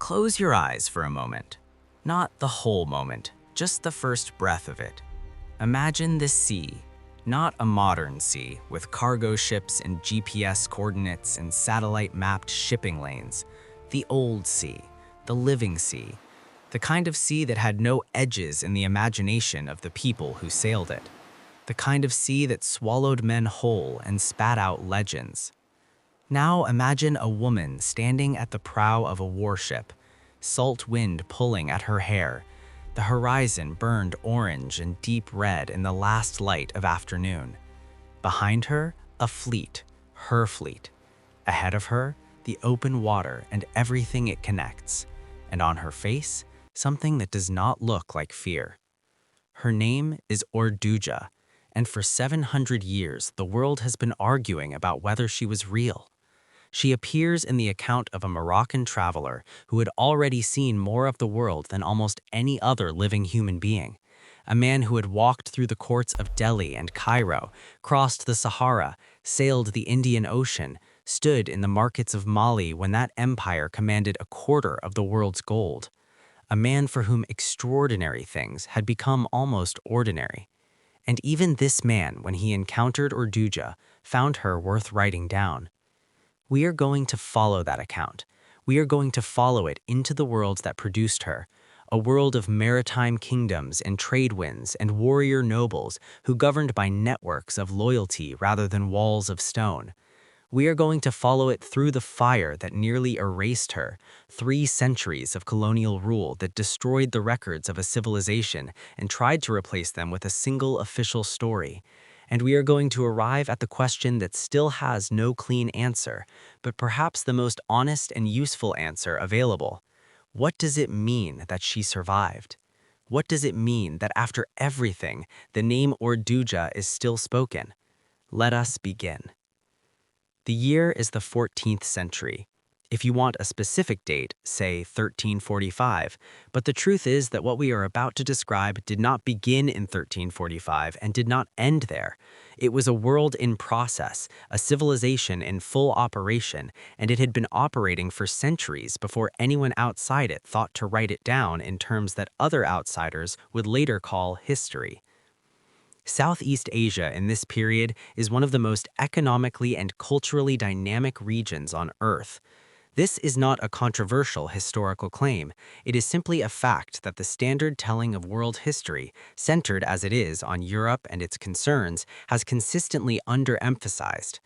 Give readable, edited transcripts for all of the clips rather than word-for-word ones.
Close your eyes for a moment. Not the whole moment, just the first breath of it. Imagine the sea, not a modern sea with cargo ships and GPS coordinates and satellite-mapped shipping lanes. The old sea, the living sea, the kind of sea that had no edges in the imagination of the people who sailed it. The kind of sea that swallowed men whole and spat out legends. Now imagine a woman standing at the prow of a warship, salt wind pulling at her hair, the horizon burned orange and deep red in the last light of afternoon. Behind her, a fleet, her fleet. Ahead of her, the open water and everything it connects. And on her face, something that does not look like fear. Her name is Urduja, and for 700 years the world has been arguing about whether she was real. She appears in the account of a Moroccan traveler who had already seen more of the world than almost any other living human being. A man who had walked through the courts of Delhi and Cairo, crossed the Sahara, sailed the Indian Ocean, stood in the markets of Mali when that empire commanded a quarter of the world's gold. A man for whom extraordinary things had become almost ordinary. And even this man, when he encountered Urduja, found her worth writing down. We are going to follow that account. We are going to follow it into the world that produced her, a world of maritime kingdoms and trade winds and warrior nobles who governed by networks of loyalty rather than walls of stone. We are going to follow it through the fire that nearly erased her, 3 centuries of colonial rule that destroyed the records of a civilization and tried to replace them with a single official story. And we are going to arrive at the question that still has no clean answer, but perhaps the most honest and useful answer available. What does it mean that she survived? What does it mean that after everything, the name Urduja is still spoken? Let us begin. The year is the 14th century. If you want a specific date, say 1345, but the truth is that what we are about to describe did not begin in 1345 and did not end there. It was a world in process, a civilization in full operation, and it had been operating for centuries before anyone outside it thought to write it down in terms that other outsiders would later call history. Southeast Asia in this period is one of the most economically and culturally dynamic regions on Earth. This is not a controversial historical claim. It is simply a fact that the standard telling of world history, centered as it is on Europe and its concerns, has consistently underemphasized.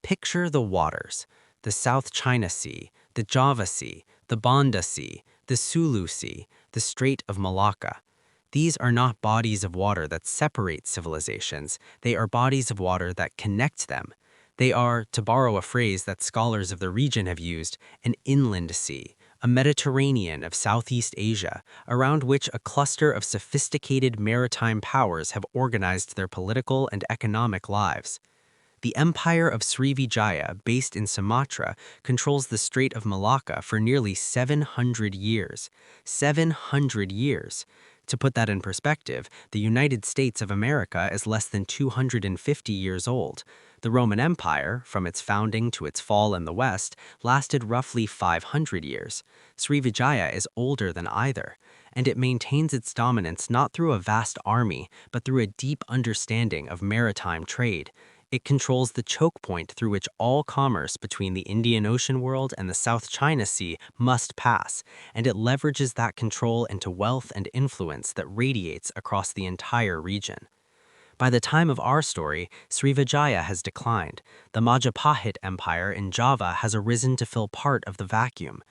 Picture the waters: the South China Sea, the Java Sea, the Banda Sea, the Sulu Sea, the Strait of Malacca. These are not bodies of water that separate civilizations. They are bodies of water that connect them. They are, to borrow a phrase that scholars of the region have used, an inland sea, a Mediterranean of Southeast Asia, around which a cluster of sophisticated maritime powers have organized their political and economic lives. The empire of Srivijaya, based in Sumatra, controls the Strait of Malacca for nearly 700 years. 700 years! To put that in perspective, the United States of America is less than 250 years old. The Roman Empire, from its founding to its fall in the West, lasted roughly 500 years. Srivijaya is older than either, and it maintains its dominance not through a vast army, but through a deep understanding of maritime trade. It controls the choke point through which all commerce between the Indian Ocean world and the South China Sea must pass, and it leverages that control into wealth and influence that radiates across the entire region. By the time of our story, Srivijaya has declined. The Majapahit Empire in Java has arisen to fill part of the vacuum.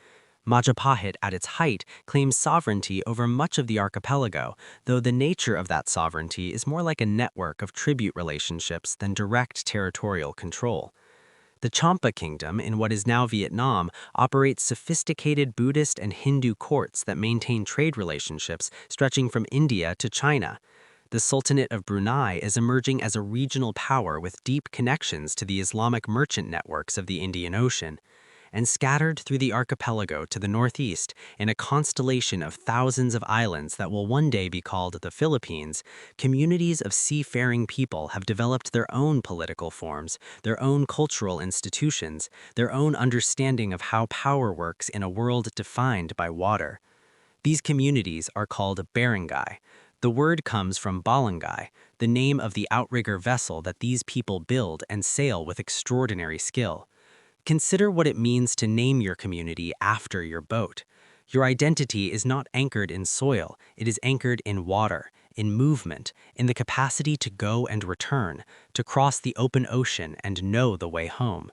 Majapahit, at its height, claims sovereignty over much of the archipelago, though the nature of that sovereignty is more like a network of tribute relationships than direct territorial control. The Champa Kingdom, in what is now Vietnam, operates sophisticated Buddhist and Hindu courts that maintain trade relationships stretching from India to China. The Sultanate of Brunei is emerging as a regional power with deep connections to the Islamic merchant networks of the Indian Ocean. and scattered through the archipelago to the northeast in a constellation of thousands of islands that will one day be called the Philippines, communities of seafaring people have developed their own political forms, their own cultural institutions, their own understanding of how power works in a world defined by water. These communities are called barangay. The word comes from balangay, the name of the outrigger vessel that these people build and sail with extraordinary skill. Consider what it means to name your community after your boat. Your identity is not anchored in soil, it is anchored in water, in movement, in the capacity to go and return, to cross the open ocean and know the way home.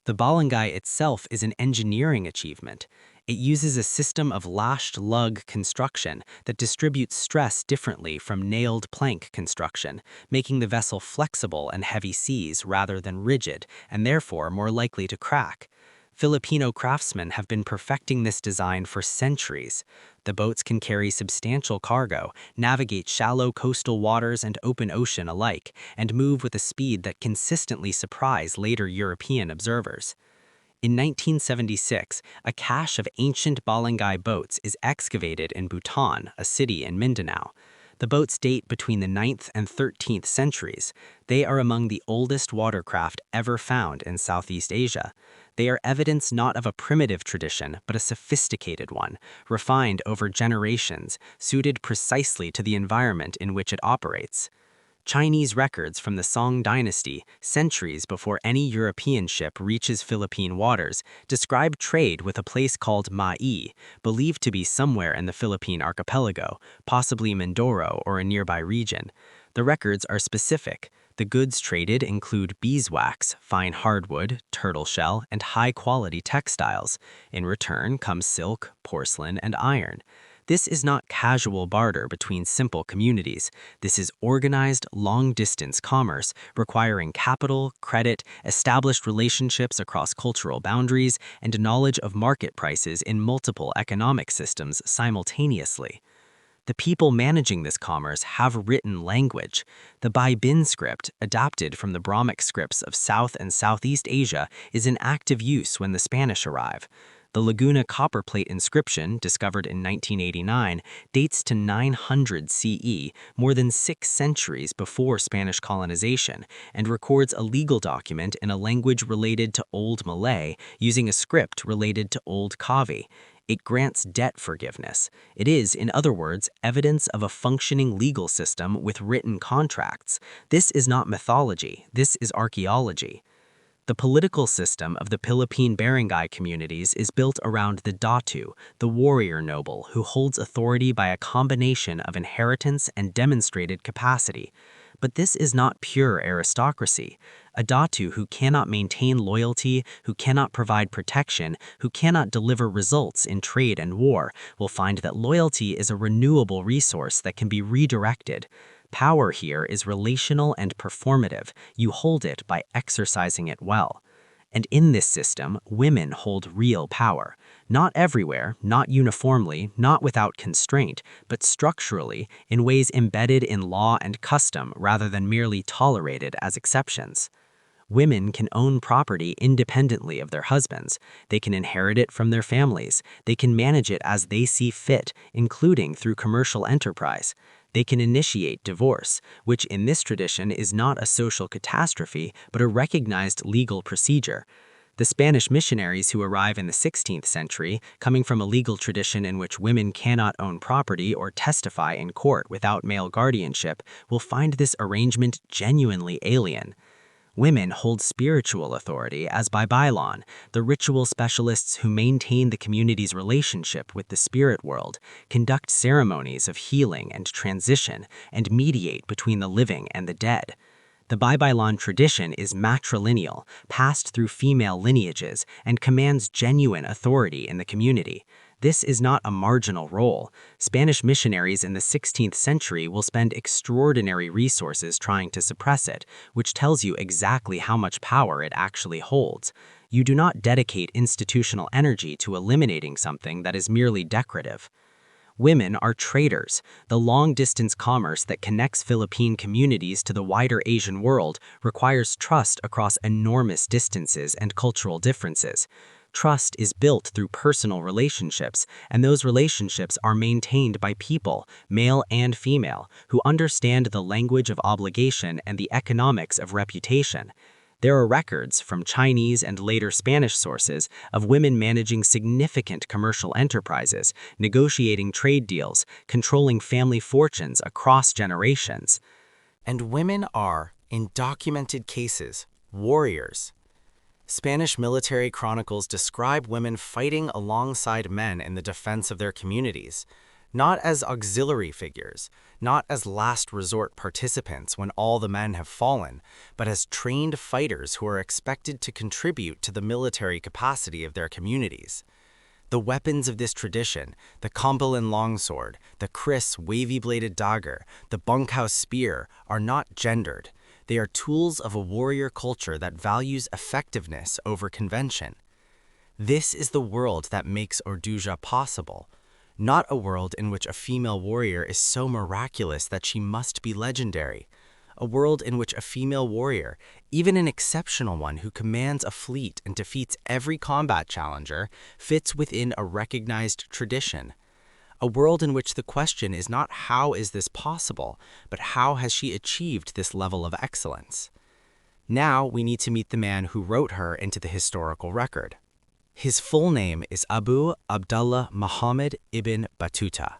The balangay itself is an engineering achievement. It uses a system of lashed lug construction that distributes stress differently from nailed plank construction, making the vessel flexible in heavy seas rather than rigid, and therefore more likely to crack. Filipino craftsmen have been perfecting this design for centuries. The boats can carry substantial cargo, navigate shallow coastal waters and open ocean alike, and move with a speed that consistently surprised later European observers. In 1976, a cache of ancient balangay boats is excavated in Bhutan, a city in Mindanao. The boats date between the 9th and 13th centuries. They are among the oldest watercraft ever found in Southeast Asia. They are evidence not of a primitive tradition, but a sophisticated one, refined over generations, suited precisely to the environment in which it operates. Chinese records from the Song dynasty, centuries before any European ship reaches Philippine waters, describe trade with a place called Mai, believed to be somewhere in the Philippine archipelago, possibly Mindoro or a nearby region. The records are specific. The goods traded include beeswax, fine hardwood, turtle shell, and high-quality textiles. In return comes silk, porcelain, and iron. This is not casual barter between simple communities. This is organized, long-distance commerce, requiring capital, credit, established relationships across cultural boundaries, and knowledge of market prices in multiple economic systems simultaneously. The people managing this commerce have written language. The Bai Bin script, adapted from the Brahmic scripts of South and Southeast Asia, is in active use when the Spanish arrive. The Laguna copperplate inscription, discovered in 1989, dates to 900 CE, more than 6 centuries before Spanish colonization, and records a legal document in a language related to Old Malay using a script related to Old Kavi. It grants debt forgiveness. It is, in other words, evidence of a functioning legal system with written contracts. This is not mythology, this is archaeology. The political system of the Philippine barangay communities is built around the datu, the warrior noble who holds authority by a combination of inheritance and demonstrated capacity. But this is not pure aristocracy. A datu who cannot maintain loyalty, who cannot provide protection, who cannot deliver results in trade and war, will find that loyalty is a renewable resource that can be redirected. Power here is relational and performative. You hold it by exercising it well. And in this system, women hold real power. Not everywhere, not uniformly, not without constraint, but structurally, in ways embedded in law and custom rather than merely tolerated as exceptions. Women can own property independently of their husbands. They can inherit it from their families. They can manage it as they see fit, including through commercial enterprise. They can initiate divorce, which in this tradition is not a social catastrophe, but a recognized legal procedure. The Spanish missionaries who arrive in the 16th century, coming from a legal tradition in which women cannot own property or testify in court without male guardianship, will find this arrangement genuinely alien. Women hold spiritual authority as by Bailon, the ritual specialists who maintain the community's relationship with the spirit world, conduct ceremonies of healing and transition, and mediate between the living and the dead. The Bailon tradition is matrilineal, passed through female lineages, and commands genuine authority in the community. This is not a marginal role. Spanish missionaries in the 16th century will spend extraordinary resources trying to suppress it, which tells you exactly how much power it actually holds. You do not dedicate institutional energy to eliminating something that is merely decorative. Women are traders. The long-distance commerce that connects Philippine communities to the wider Asian world requires trust across enormous distances and cultural differences. Trust is built through personal relationships, and those relationships are maintained by people, male and female, who understand the language of obligation and the economics of reputation. There are records from Chinese and later Spanish sources of women managing significant commercial enterprises, negotiating trade deals, controlling family fortunes across generations. And women are, in documented cases, warriors. Spanish military chronicles describe women fighting alongside men in the defense of their communities, not as auxiliary figures, not as last resort participants when all the men have fallen, but as trained fighters who are expected to contribute to the military capacity of their communities. The weapons of this tradition, the Kambalin longsword, the Kris wavy-bladed dagger, the bunkhouse spear, are not gendered. They are tools of a warrior culture that values effectiveness over convention. This is the world that makes Urduja possible, not a world in which a female warrior is so miraculous that she must be legendary. A world in which a female warrior, even an exceptional one who commands a fleet and defeats every combat challenger, fits within a recognized tradition. A world in which the question is not how is this possible, but how has she achieved this level of excellence? Now we need to meet the man who wrote her into the historical record. His full name is Abu Abdullah Muhammad ibn Battuta.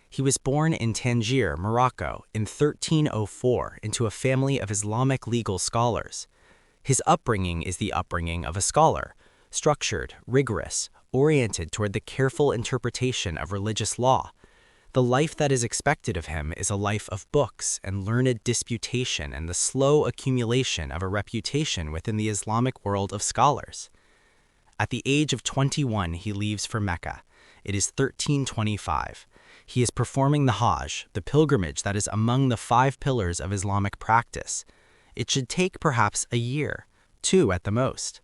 He was born in Tangier, Morocco, in 1304 into a family of Islamic legal scholars. His upbringing is the upbringing of a scholar, structured, rigorous, oriented toward the careful interpretation of religious law. The life that is expected of him is a life of books and learned disputation and the slow accumulation of a reputation within the Islamic world of scholars. At the age of 21, he leaves for Mecca. It is 1325. He is performing the Hajj, the pilgrimage that is among the 5 pillars of Islamic practice. It should take perhaps a year, 2 at the most.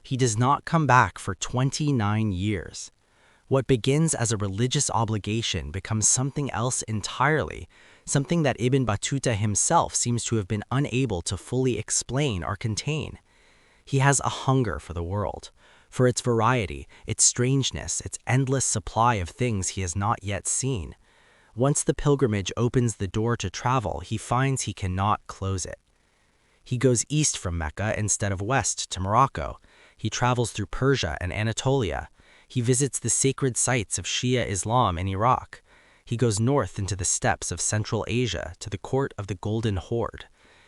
He does not come back for 29 years. What begins as a religious obligation becomes something else entirely, something that Ibn Battuta himself seems to have been unable to fully explain or contain. He has a hunger for the world, for its variety, its strangeness, its endless supply of things he has not yet seen. Once the pilgrimage opens the door to travel, he finds he cannot close it. He goes east from Mecca instead of west to Morocco. He travels through Persia and Anatolia. He visits the sacred sites of Shia Islam in Iraq. He goes north into the steppes of Central Asia to the court of the Golden Horde.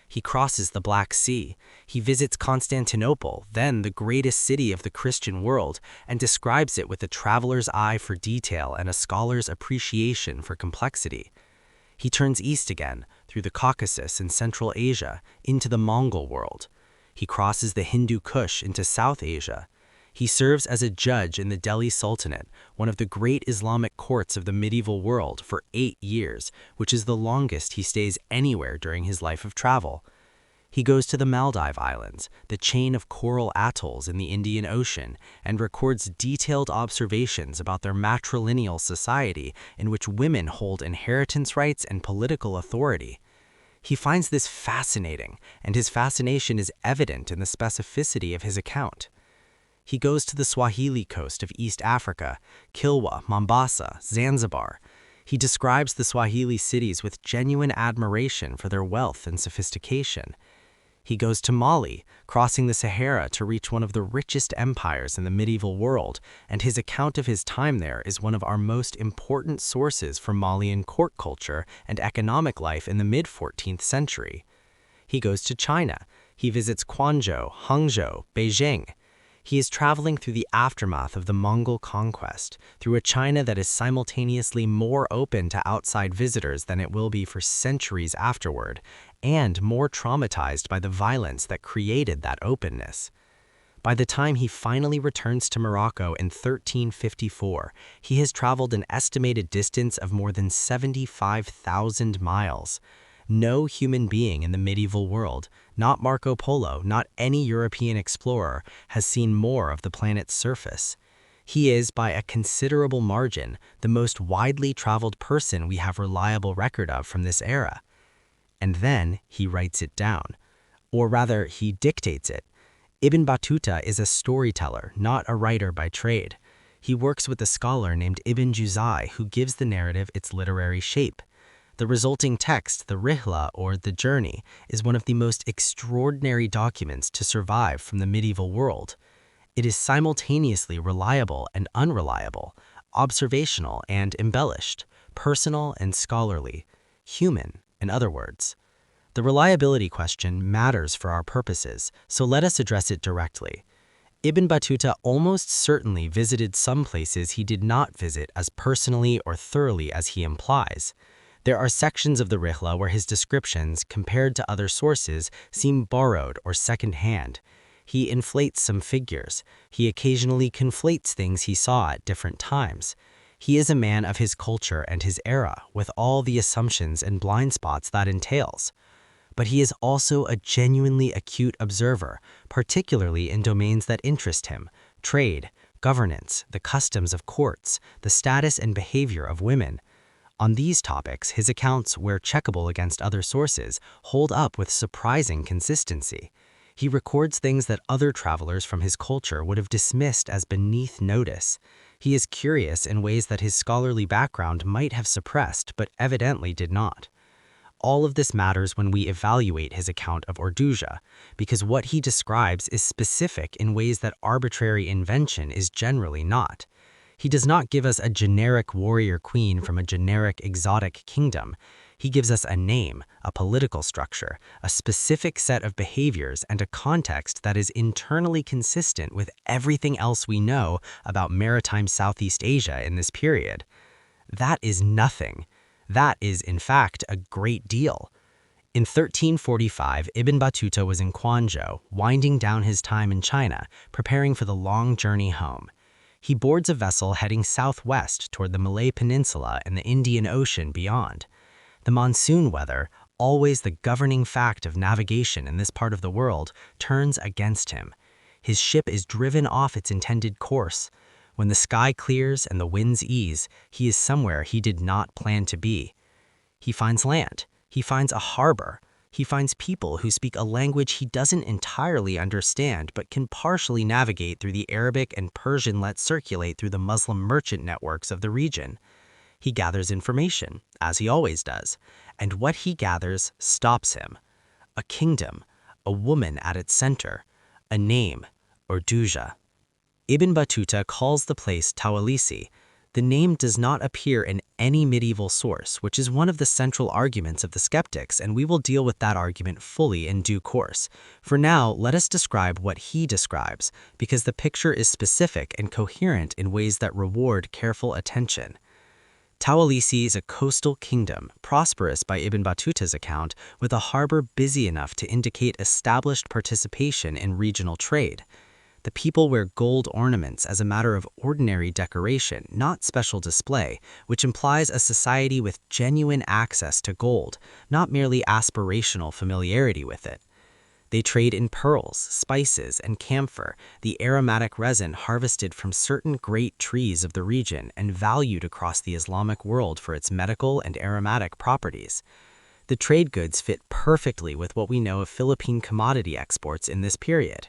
He crosses the Black Sea. He visits Constantinople, then the greatest city of the Christian world, and describes it with a traveler's eye for detail and a scholar's appreciation for complexity. He turns east again, through the Caucasus and Central Asia, into the Mongol world. He crosses the Hindu Kush into South Asia. He serves as a judge in the Delhi Sultanate, one of the great Islamic courts of the medieval world, for 8 years, which is the longest he stays anywhere during his life of travel. He goes to the Maldive Islands, the chain of coral atolls in the Indian Ocean, and records detailed observations about their matrilineal society in which women hold inheritance rights and political authority. He finds this fascinating, and his fascination is evident in the specificity of his account. He goes to the Swahili coast of East Africa, Kilwa, Mombasa, Zanzibar. He describes the Swahili cities with genuine admiration for their wealth and sophistication. He goes to Mali, crossing the Sahara to reach one of the richest empires in the medieval world, and his account of his time there is one of our most important sources for Malian court culture and economic life in the mid-14th century. He goes to China. He visits Quanzhou, Hangzhou, Beijing. He is traveling through the aftermath of the Mongol conquest, through a China that is simultaneously more open to outside visitors than it will be for centuries afterward, and more traumatized by the violence that created that openness. By the time he finally returns to Morocco in 1354, he has traveled an estimated distance of more than 75,000 miles. No human being in the medieval world, not Marco Polo, not any European explorer, has seen more of the planet's surface. He is, by a considerable margin, the most widely traveled person we have reliable record of from this era. And then he writes it down. Or rather, he dictates it. Ibn Battuta is a storyteller, not a writer by trade. He works with a scholar named Ibn Juzai who gives the narrative its literary shape. The resulting text, the Rihla, or the Journey, is one of the most extraordinary documents to survive from the medieval world. It is simultaneously reliable and unreliable, observational and embellished, personal and scholarly, human, in other words. The reliability question matters for our purposes, so let us address it directly. Ibn Battuta almost certainly visited some places he did not visit as personally or thoroughly as he implies. There are sections of the Rihla where his descriptions, compared to other sources, seem borrowed or second-hand. He inflates some figures. He occasionally conflates things he saw at different times. He is a man of his culture and his era, with all the assumptions and blind spots that entails. But he is also a genuinely acute observer, particularly in domains that interest him: trade, governance, the customs of courts, the status and behavior of women. On these topics, his accounts, where checkable against other sources, hold up with surprising consistency. He records things that other travelers from his culture would have dismissed as beneath notice. He is curious in ways that his scholarly background might have suppressed, but evidently did not. All of this matters when we evaluate his account of Urduja, because what he describes is specific in ways that arbitrary invention is generally not. He does not give us a generic warrior queen from a generic exotic kingdom. He gives us a name, a political structure, a specific set of behaviors, and a context that is internally consistent with everything else we know about maritime Southeast Asia in this period. That is nothing. That is, in fact, a great deal. In 1345, Ibn Battuta was in Quanzhou, winding down his time in China, preparing for the long journey home. He boards a vessel heading southwest toward the Malay Peninsula and the Indian Ocean beyond. The monsoon weather, always the governing fact of navigation in this part of the world, turns against him. His ship is driven off its intended course. When the sky clears and the winds ease, he is somewhere he did not plan to be. He finds land. He finds a harbor. He finds people who speak a language he doesn't entirely understand but can partially navigate through the Arabic and Persian let circulate through the Muslim merchant networks of the region. He gathers information, as he always does, and what he gathers stops him. A kingdom, a woman at its center, a name, Urduja. Ibn Battuta calls the place Tawalisi. The name does not appear in any medieval source, which is one of the central arguments of the skeptics, and we will deal with that argument fully in due course. For now, let us describe what he describes, because the picture is specific and coherent in ways that reward careful attention. Tawalisi is a coastal kingdom, prosperous by Ibn Battuta's account, with a harbor busy enough to indicate established participation in regional trade. The people wear gold ornaments as a matter of ordinary decoration, not special display, which implies a society with genuine access to gold, not merely aspirational familiarity with it. They trade in pearls, spices, and camphor, the aromatic resin harvested from certain great trees of the region and valued across the Islamic world for its medical and aromatic properties. The trade goods fit perfectly with what we know of Philippine commodity exports in this period.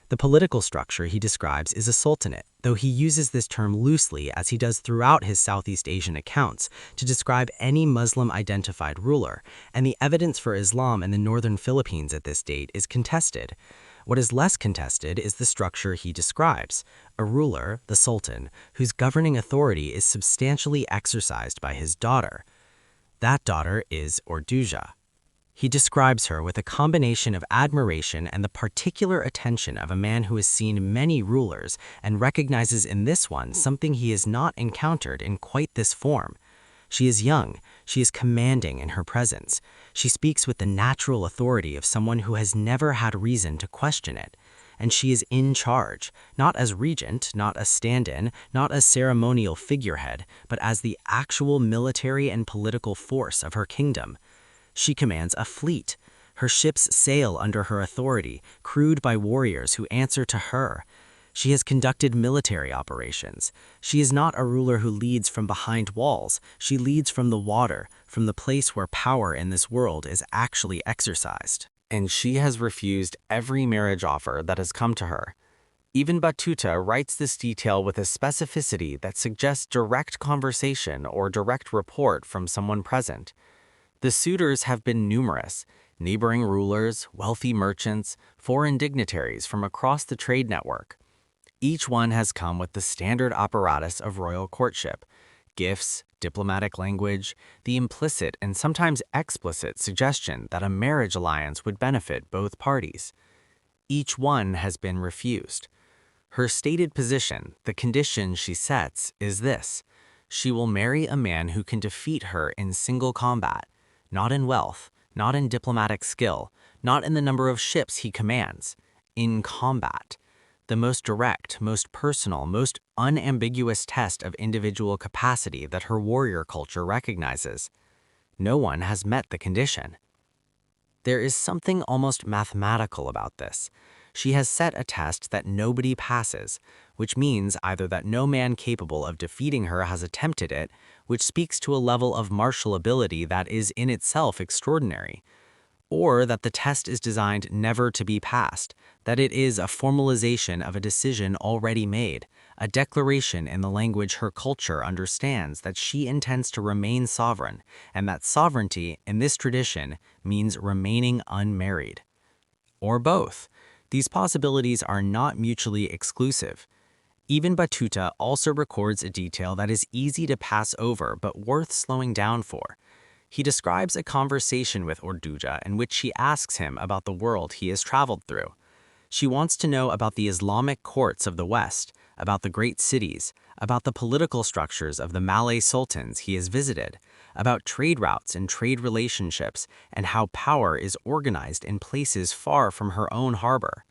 The political structure he describes is a sultanate, though he uses this term loosely as he does throughout his Southeast Asian accounts to describe any Muslim-identified ruler, and the evidence for Islam in the northern Philippines at this date is contested. What is less contested is the structure he describes: a ruler, the sultan, whose governing authority is substantially exercised by his daughter. That daughter is Urduja. He describes her with a combination of admiration and the particular attention of a man who has seen many rulers and recognizes in this one something he has not encountered in quite this form. She is young, she is commanding in her presence. She speaks with the natural authority of someone who has never had reason to question it. And she is in charge, not as regent, not as stand-in, not as ceremonial figurehead, but as the actual military and political force of her kingdom. She commands a fleet. Her ships sail under her authority, crewed by warriors who answer to her. She has conducted military operations. She is not a ruler who leads from behind walls. She leads from the water, from the place where power in this world is actually exercised. and she has refused every marriage offer that has come to her. Ibn Battuta writes this detail with a specificity that suggests direct conversation or direct report from someone present. The suitors have been numerous: neighboring rulers, wealthy merchants, foreign dignitaries from across the trade network. Each one has come with the standard apparatus of royal courtship: gifts, diplomatic language, the implicit and sometimes explicit suggestion that a marriage alliance would benefit both parties. Each one has been refused. Her stated position, the condition she sets, is this: she will marry a man who can defeat her in single combat, not in wealth, not in diplomatic skill, not in the number of ships he commands, in combat. The most direct, most personal, most unambiguous test of individual capacity that her warrior culture recognizes. No one has met the condition. There is something almost mathematical about this. She has set a test that nobody passes, which means either that no man capable of defeating her has attempted it, which speaks to a level of martial ability that is in itself extraordinary, or that the test is designed never to be passed, that it is a formalization of a decision already made, a declaration in the language her culture understands that she intends to remain sovereign, and that sovereignty, in this tradition, means remaining unmarried. Or both. These possibilities are not mutually exclusive. Ibn Battuta also records a detail that is easy to pass over but worth slowing down for. He describes a conversation with Urduja in which she asks him about the world he has traveled through. She wants to know about the Islamic courts of the West, about the great cities, about the political structures of the Malay sultans he has visited, about trade routes and trade relationships, and how power is organized in places far from her own harbor.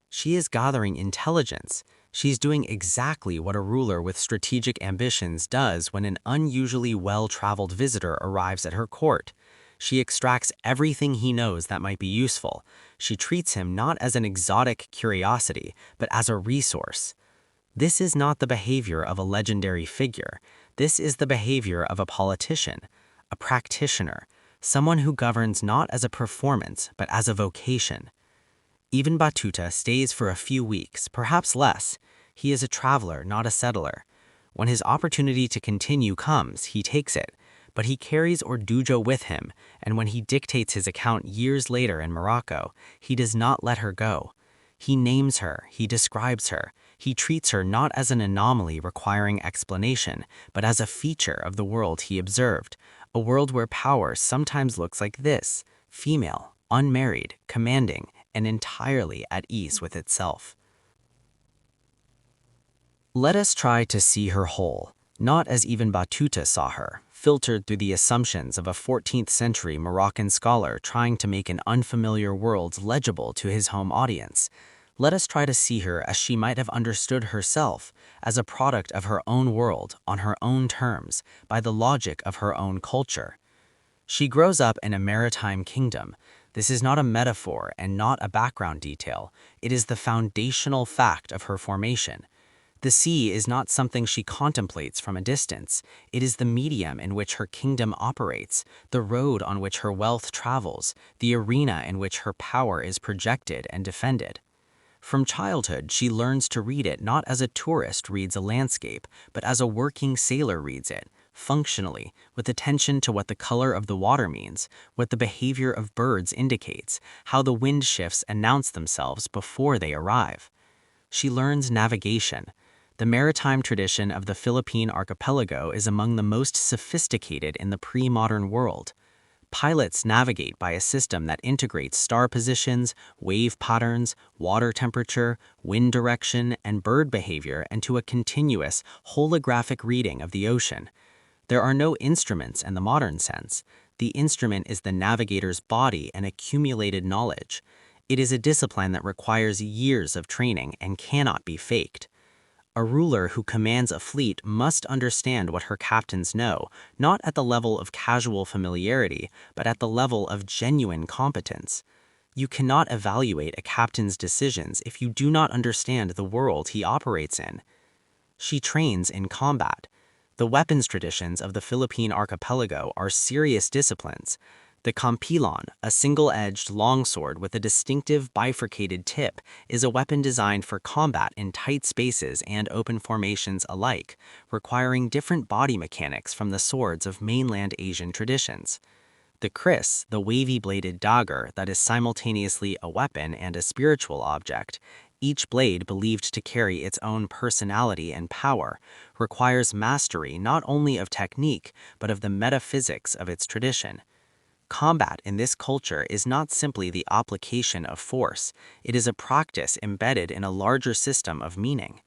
She is gathering intelligence. She's doing exactly what a ruler with strategic ambitions does when an unusually well-traveled visitor arrives at her court. She extracts everything he knows that might be useful. She treats him not as an exotic curiosity, but as a resource. This is not the behavior of a legendary figure. This is the behavior of a politician, a practitioner, someone who governs not as a performance, but as a vocation. Ibn Battuta stays for a few weeks, perhaps less. He is a traveler, not a settler. When his opportunity to continue comes, he takes it, but he carries Urduja with him, and when he dictates his account years later in Morocco, he does not let her go. He names her, he describes her, he treats her not as an anomaly requiring explanation, but as a feature of the world he observed, a world where power sometimes looks like this: female, unmarried, commanding, and entirely at ease with itself. Let us try to see her whole, not as Ibn Battuta saw her, filtered through the assumptions of a 14th century Moroccan scholar trying to make an unfamiliar world legible to his home audience. Let us try to see her as she might have understood herself, as a product of her own world, on her own terms, by the logic of her own culture. She grows up in a maritime kingdom. This is not a metaphor and not a background detail. It is the foundational fact of her formation. The sea is not something she contemplates from a distance. It is the medium in which her kingdom operates, the road on which her wealth travels, the arena in which her power is projected and defended. From childhood, she learns to read it not as a tourist reads a landscape, but as a working sailor reads it, functionally, with attention to what the color of the water means, what the behavior of birds indicates, how the wind shifts announce themselves before they arrive. She learns navigation. The maritime tradition of the Philippine archipelago is among the most sophisticated in the pre-modern world. Pilots navigate by a system that integrates star positions, wave patterns, water temperature, wind direction, and bird behavior into a continuous, holographic reading of the ocean. There are no instruments in the modern sense. The instrument is the navigator's body and accumulated knowledge. It is a discipline that requires years of training and cannot be faked. A ruler who commands a fleet must understand what her captains know, not at the level of casual familiarity, but at the level of genuine competence. You cannot evaluate a captain's decisions if you do not understand the world he operates in. She trains in combat. The weapons traditions of the Philippine archipelago are serious disciplines. The kampilon, a single-edged longsword with a distinctive bifurcated tip, is a weapon designed for combat in tight spaces and open formations alike, requiring different body mechanics from the swords of mainland Asian traditions. The kris, the wavy-bladed dagger that is simultaneously a weapon and a spiritual object, each blade believed to carry its own personality and power, requires mastery not only of technique but of the metaphysics of its tradition. Combat in this culture is not simply the application of force, it is a practice embedded in a larger system of meaning.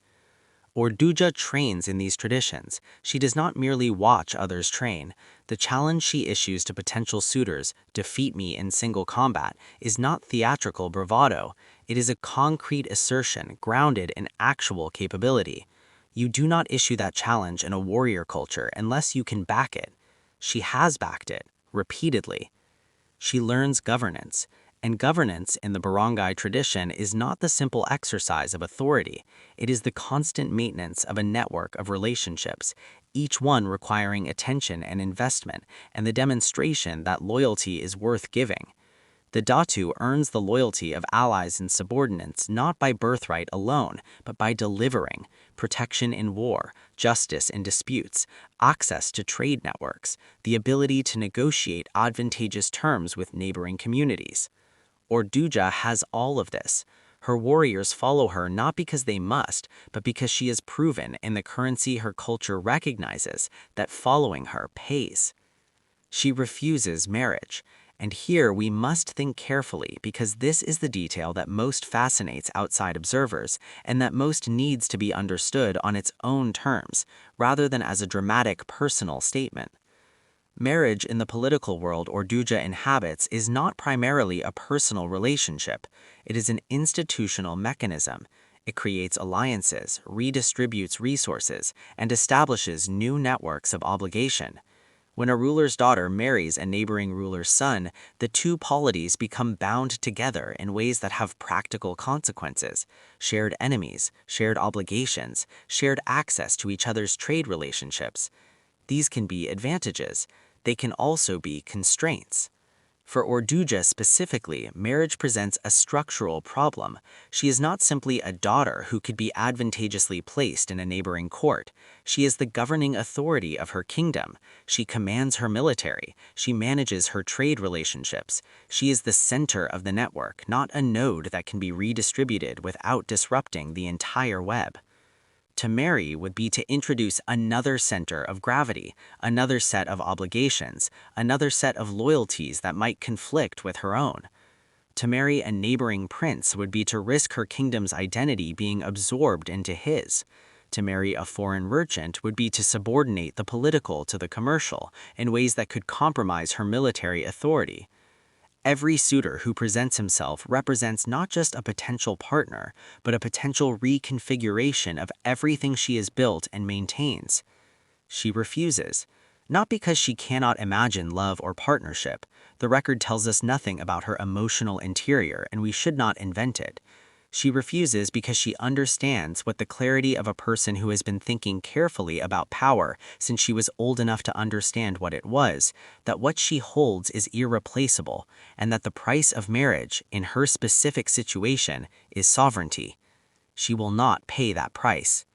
Urduja trains in these traditions. She does not merely watch others train. The challenge she issues to potential suitors, "defeat me in single combat," is not theatrical bravado. It is a concrete assertion grounded in actual capability. You do not issue that challenge in a warrior culture unless you can back it. She has backed it, repeatedly. She learns governance, and governance in the barangay tradition is not the simple exercise of authority. It is the constant maintenance of a network of relationships, each one requiring attention and investment, and the demonstration that loyalty is worth giving. The Datu earns the loyalty of allies and subordinates not by birthright alone, but by delivering protection in war, justice in disputes, access to trade networks, the ability to negotiate advantageous terms with neighboring communities. Urduja has all of this. Her warriors follow her not because they must, but because she has proven in the currency her culture recognizes that following her pays. She refuses marriage. And here we must think carefully because this is the detail that most fascinates outside observers and that most needs to be understood on its own terms, rather than as a dramatic personal statement. Marriage in the political world Urduja inhabits is not primarily a personal relationship. It is an institutional mechanism. It creates alliances, redistributes resources, and establishes new networks of obligation. When a ruler's daughter marries a neighboring ruler's son, the two polities become bound together in ways that have practical consequences: shared enemies, shared obligations, shared access to each other's trade relationships. These can be advantages. They can also be constraints. For Urduja specifically, marriage presents a structural problem. She is not simply a daughter who could be advantageously placed in a neighboring court. She is the governing authority of her kingdom. She commands her military. She manages her trade relationships. She is the center of the network, not a node that can be redistributed without disrupting the entire web. To marry would be to introduce another center of gravity, another set of obligations, another set of loyalties that might conflict with her own. To marry a neighboring prince would be to risk her kingdom's identity being absorbed into his. To marry a foreign merchant would be to subordinate the political to the commercial in ways that could compromise her military authority. Every suitor who presents himself represents not just a potential partner, but a potential reconfiguration of everything she has built and maintains. She refuses, not because she cannot imagine love or partnership. The record tells us nothing about her emotional interior, and we should not invent it. She refuses because she understands what the clarity of a person who has been thinking carefully about power since she was old enough to understand what it was, that what she holds is irreplaceable, and that the price of marriage, in her specific situation, is sovereignty. She will not pay that price.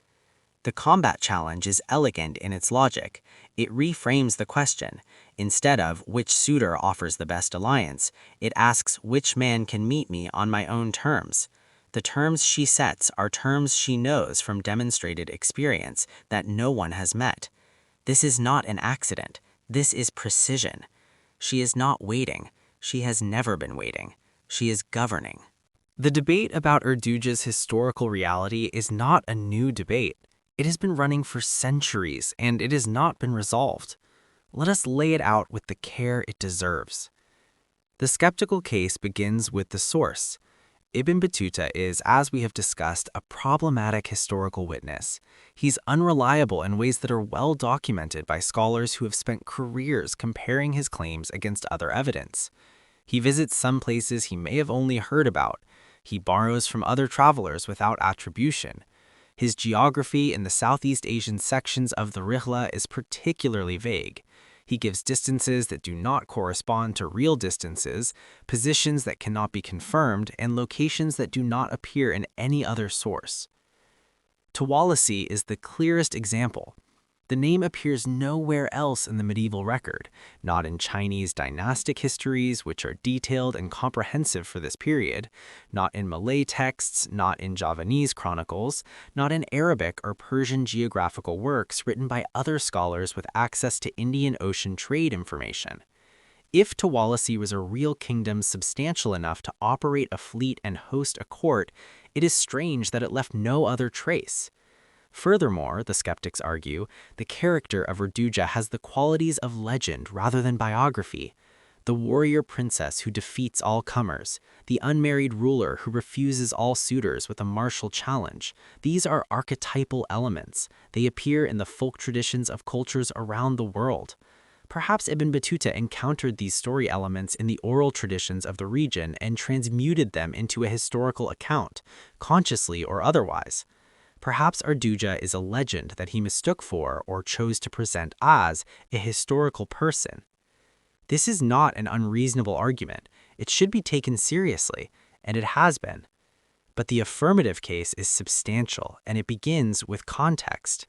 The combat challenge is elegant in its logic. It reframes the question. Instead of which suitor offers the best alliance, it asks which man can meet me on my own terms. The terms she sets are terms she knows from demonstrated experience that no one has met. This is not an accident. This is precision. She is not waiting. She has never been waiting. She is governing. The debate about Urduja's historical reality is not a new debate. It has been running for centuries, and it has not been resolved. Let us lay it out with the care it deserves. The skeptical case begins with the source. Ibn Battuta is, as we have discussed, a problematic historical witness. He's unreliable in ways that are well documented by scholars who have spent careers comparing his claims against other evidence. He visits some places he may have only heard about. He borrows from other travelers without attribution. His geography in the Southeast Asian sections of the Rihla is particularly vague. He gives distances that do not correspond to real distances, positions that cannot be confirmed, and locations that do not appear in any other source. Tawalisi is the clearest example. The name appears nowhere else in the medieval record, not in Chinese dynastic histories, which are detailed and comprehensive for this period, not in Malay texts, not in Javanese chronicles, not in Arabic or Persian geographical works written by other scholars with access to Indian Ocean trade information. If Tawalisi was a real kingdom substantial enough to operate a fleet and host a court, it is strange that it left no other trace. Furthermore, the skeptics argue, the character of Urduja has the qualities of legend rather than biography. The warrior princess who defeats all comers, the unmarried ruler who refuses all suitors with a martial challenge. These are archetypal elements. They appear in the folk traditions of cultures around the world. Perhaps Ibn Battuta encountered these story elements in the oral traditions of the region and transmuted them into a historical account, consciously or otherwise. Perhaps Urduja is a legend that he mistook for or chose to present as a historical person. This is not an unreasonable argument. It should be taken seriously, and it has been. But the affirmative case is substantial, and it begins with context.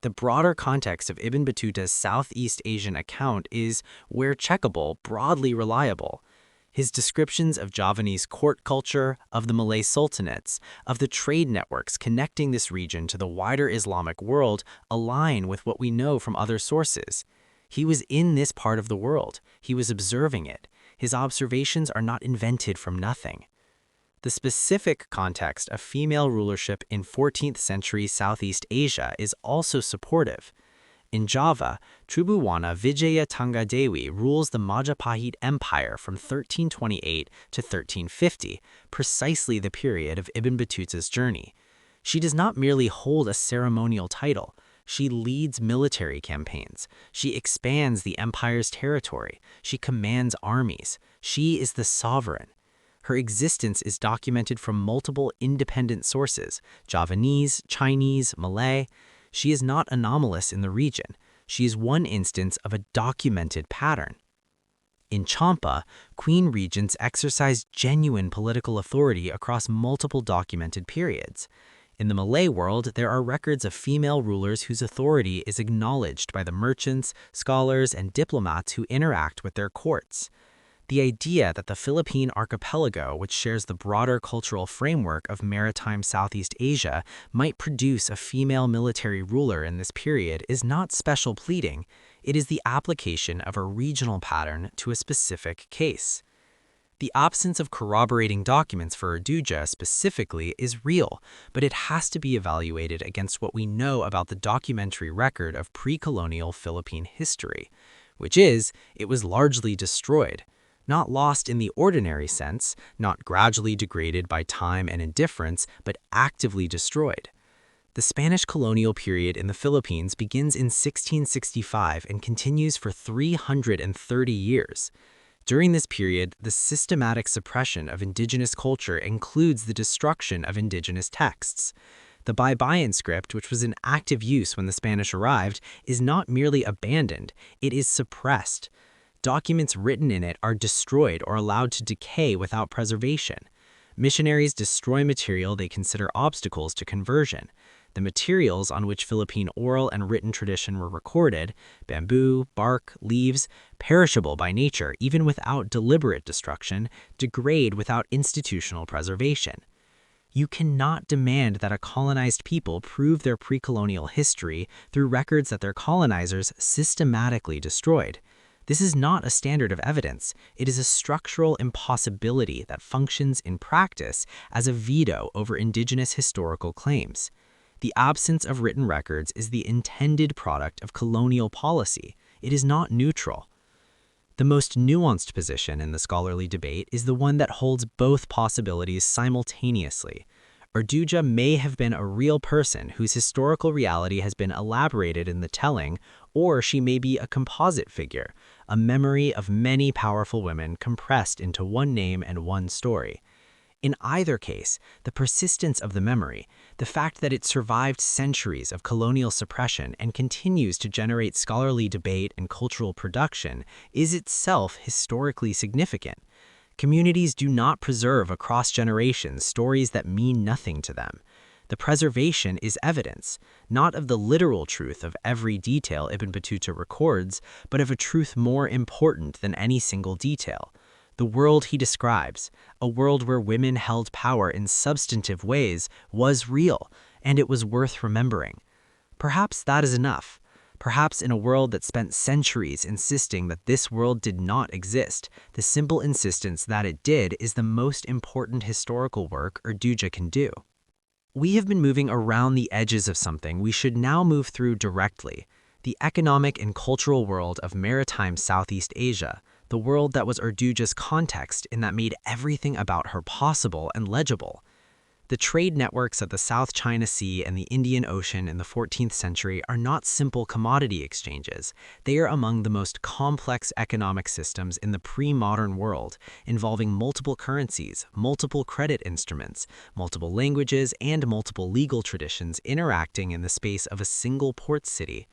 The broader context of Ibn Battuta's Southeast Asian account is, where checkable, broadly reliable. His descriptions of Javanese court culture, of the Malay sultanates, of the trade networks connecting this region to the wider Islamic world align with what we know from other sources. He was in this part of the world. He was observing it. His observations are not invented from nothing. The specific context of female rulership in 14th century Southeast Asia is also supportive. In Java, Tribhuwana Vijaya Tanggadewi rules the Majapahit Empire from 1328 to 1350, precisely the period of Ibn Battuta's journey. She does not merely hold a ceremonial title. She leads military campaigns. She expands the empire's territory. She commands armies. She is the sovereign. Her existence is documented from multiple independent sources: Javanese, Chinese, Malay. She is not anomalous in the region. She is one instance of a documented pattern. In Champa, queen regents exercised genuine political authority across multiple documented periods. In the Malay world, there are records of female rulers whose authority is acknowledged by the merchants, scholars, and diplomats who interact with their courts. The idea that the Philippine archipelago, which shares the broader cultural framework of maritime Southeast Asia, might produce a female military ruler in this period is not special pleading. It is the application of a regional pattern to a specific case. The absence of corroborating documents for Urduja specifically is real, but it has to be evaluated against what we know about the documentary record of pre-colonial Philippine history, which is, it was largely destroyed. Not lost in the ordinary sense, not gradually degraded by time and indifference, but actively destroyed. The Spanish colonial period in the Philippines begins in 1665 and continues for 330 years. During this period, the systematic suppression of indigenous culture includes the destruction of indigenous texts. The Baybayin script, which was in active use when the Spanish arrived, is not merely abandoned, it is suppressed. Documents written in it are destroyed or allowed to decay without preservation. Missionaries destroy material they consider obstacles to conversion. The materials on which Philippine oral and written tradition were recorded, bamboo, bark, leaves, perishable by nature even without deliberate destruction, degrade without institutional preservation. You cannot demand that a colonized people prove their pre-colonial history through records that their colonizers systematically destroyed. This is not a standard of evidence. It is a structural impossibility that functions in practice as a veto over indigenous historical claims. The absence of written records is the intended product of colonial policy. It is not neutral. The most nuanced position in the scholarly debate is the one that holds both possibilities simultaneously. Urduja may have been a real person whose historical reality has been elaborated in the telling, or she may be a composite figure, a memory of many powerful women compressed into one name and one story. In either case, the persistence of the memory, the fact that it survived centuries of colonial suppression and continues to generate scholarly debate and cultural production, is itself historically significant. Communities do not preserve across generations stories that mean nothing to them. The preservation is evidence, not of the literal truth of every detail Ibn Battuta records, but of a truth more important than any single detail. The world he describes, a world where women held power in substantive ways, was real, and it was worth remembering. Perhaps that is enough. Perhaps in a world that spent centuries insisting that this world did not exist, the simple insistence that it did is the most important historical work Urduja can do. We have been moving around the edges of something we should now move through directly: the economic and cultural world of maritime Southeast Asia, the world that was Urduja's context and that made everything about her possible and legible. The trade networks of the South China Sea and the Indian Ocean in the 14th century are not simple commodity exchanges. They are among the most complex economic systems in the pre-modern world, involving multiple currencies, multiple credit instruments, multiple languages, and multiple legal traditions interacting in the space of a single port city.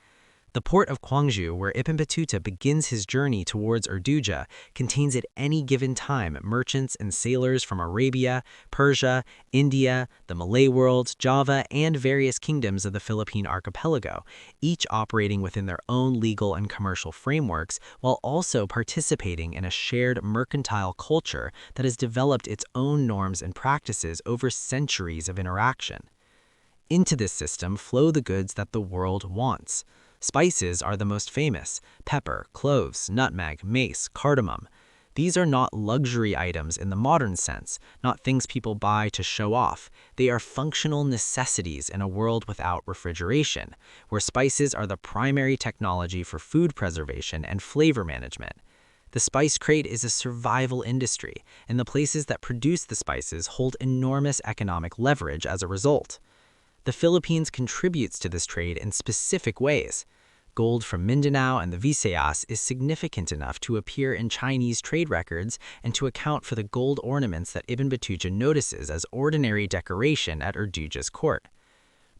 The port of Gwangju, where Ibn Battuta begins his journey towards Urduja, contains at any given time merchants and sailors from Arabia, Persia, India, the Malay world, Java, and various kingdoms of the Philippine archipelago, each operating within their own legal and commercial frameworks while also participating in a shared mercantile culture that has developed its own norms and practices over centuries of interaction. Into this system flow the goods that the world wants. Spices are the most famous: pepper, cloves, nutmeg, mace, cardamom. These are not luxury items in the modern sense, not things people buy to show off. They are functional necessities in a world without refrigeration, where spices are the primary technology for food preservation and flavor management. The spice crate is a survival industry, and the places that produce the spices hold enormous economic leverage as a result. The Philippines contributes to this trade in specific ways. Gold from Mindanao and the Visayas is significant enough to appear in Chinese trade records and to account for the gold ornaments that Ibn Battuta notices as ordinary decoration at Urduja's court.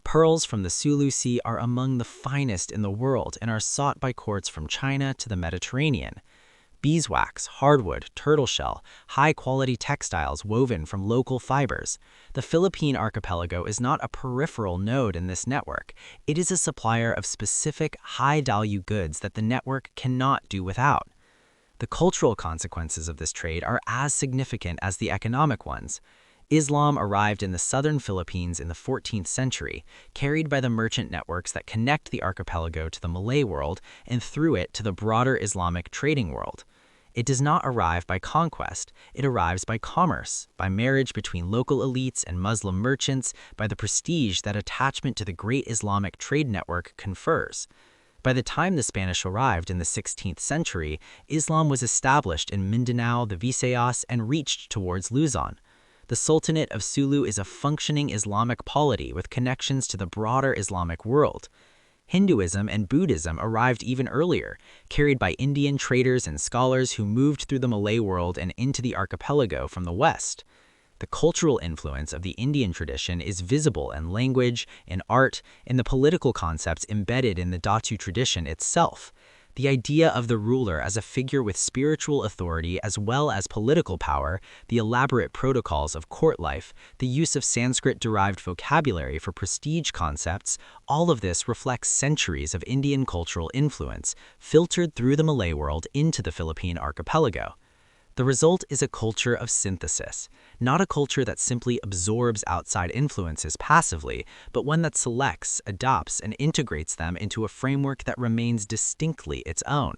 Pearls from the Sulu Sea are among the finest in the world and are sought by courts from China to the Mediterranean. Beeswax, hardwood, turtle shell, high-quality textiles woven from local fibers. The Philippine archipelago is not a peripheral node in this network. It is a supplier of specific, high-value goods that the network cannot do without. The cultural consequences of this trade are as significant as the economic ones. Islam arrived in the southern Philippines in the 14th century, carried by the merchant networks that connect the archipelago to the Malay world and through it to the broader Islamic trading world. It does not arrive by conquest, it arrives by commerce, by marriage between local elites and Muslim merchants, by the prestige that attachment to the great Islamic trade network confers. By the time the Spanish arrived in the 16th century, Islam was established in Mindanao, the Visayas, and reached towards Luzon. The Sultanate of Sulu is a functioning Islamic polity with connections to the broader Islamic world. Hinduism and Buddhism arrived even earlier, carried by Indian traders and scholars who moved through the Malay world and into the archipelago from the west. The cultural influence of the Indian tradition is visible in language, in art, in the political concepts embedded in the Datu tradition itself. The idea of the ruler as a figure with spiritual authority as well as political power, the elaborate protocols of court life, the use of Sanskrit-derived vocabulary for prestige concepts, all of this reflects centuries of Indian cultural influence, filtered through the Malay world into the Philippine archipelago. The result is a culture of synthesis, not a culture that simply absorbs outside influences passively, but one that selects, adopts, and integrates them into a framework that remains distinctly its own.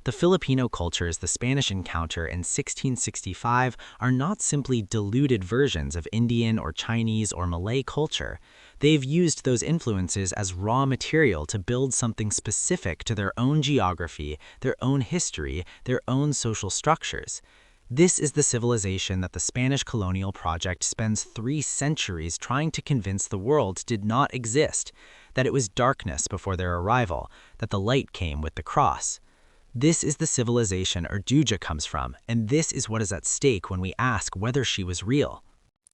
The Filipino cultures the Spanish encounter in 1665 are not simply diluted versions of Indian or Chinese or Malay culture. They've used those influences as raw material to build something specific to their own geography, their own history, their own social structures. This is the civilization that the Spanish colonial project spends 3 centuries trying to convince the world did not exist, that it was darkness before their arrival, that the light came with the cross. This is the civilization Urduja comes from, and this is what is at stake when we ask whether she was real.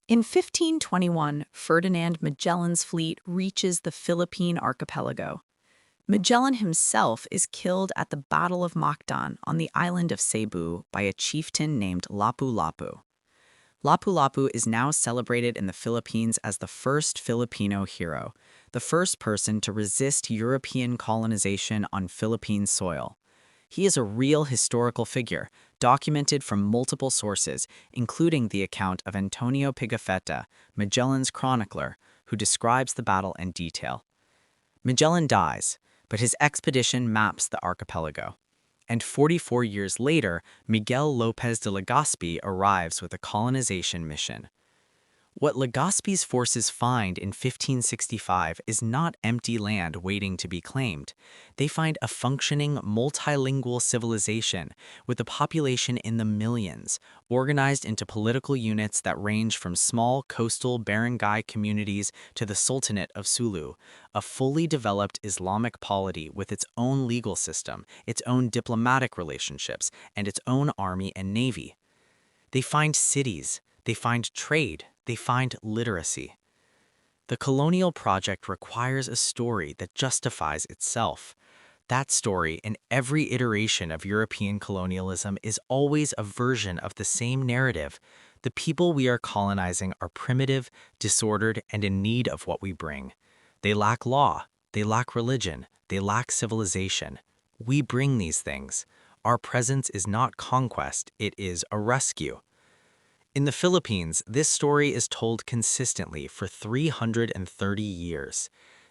In 1521, Ferdinand Magellan's fleet reaches the Philippine archipelago. Magellan himself is killed at the Battle of Mactan on the island of Cebu by a chieftain named Lapu-Lapu. Lapu-Lapu is now celebrated in the Philippines as the first Filipino hero, the first person to resist European colonization on Philippine soil. He is a real historical figure, documented from multiple sources, including the account of Antonio Pigafetta, Magellan's chronicler, who describes the battle in detail. Magellan dies, but his expedition maps the archipelago. And 44 years later, Miguel López de Legazpi arrives with a colonization mission. What Legazpi's forces find in 1565 is not empty land waiting to be claimed. They find a functioning, multilingual civilization with a population in the millions, organized into political units that range from small coastal barangay communities to the Sultanate of Sulu, a fully developed Islamic polity with its own legal system, its own diplomatic relationships, and its own army and navy. They find cities, they find trade, they find literacy. The colonial project requires a story that justifies itself. That story, in every iteration of European colonialism, is always a version of the same narrative. The people we are colonizing are primitive, disordered, and in need of what we bring. They lack law, they lack religion, they lack civilization. We bring these things. Our presence is not conquest, it is a rescue. In the Philippines, this story is told consistently for 330 years.